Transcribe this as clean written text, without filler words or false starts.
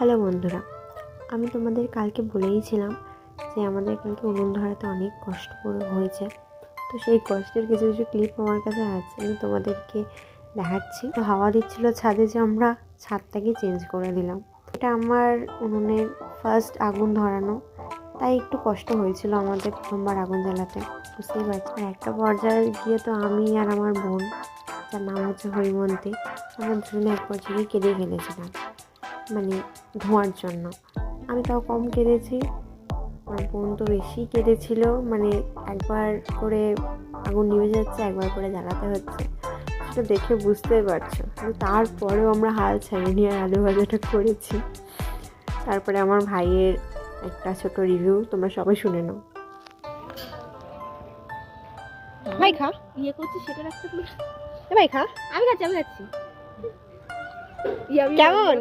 Hello বন্ধুরা, আমি তোমাদের কালকে বলেইছিলাম যে আমাদের কালকে উনুন ধরাতে অনেক কষ্ট করে হয়েছে। তো সেই কষ্টের কিছু কিছু ক্লিপ আমার কাছে আছে, আমি তোমাদেরকে দেখাচ্ছি। তো হাওয়া দিচ্ছিল ছাদে, যে আমরা ছাদটাকে চেঞ্জ করে দিলাম। এটা আমার উনুনের ফার্স্ট আগুন ধরানো, তাই একটু কষ্ট হয়েছিল আমাদের প্রথমবার আগুন জ্বালাতে, বুঝতেই পারছি। আর একটা পর্যায়ে গিয়ে তো আমি আর আমার বোন, যার নাম হচ্ছে হরিমন্তী, আমরা দুজনে এক পর্যায়ে কেঁদে ফেলেছিলাম, মানে ধোঁয়ার জন্য। আমি তাও কম কেঁদেছি, আমার বোন তো বেশি কেঁদেছিল। মানে একবার করে আগুন নিভে যাচ্ছে, একবার করে জ্বালাতে হচ্ছে, সেটা দেখে বুঝতেই পারছো। কিন্তু তারপরেও আমরা হাল ছাড়িনি আর আলু ভাজাটা করেছি। তারপরে আমার ভাইয়ের একটা ছোট রিভিউ তোমরা সবাই শুনে নাও। ভাই খা, ইয়ে করছি সেটা রাখতে পারবি? ভাই খা। আমি খাচ্ছি। কেমন?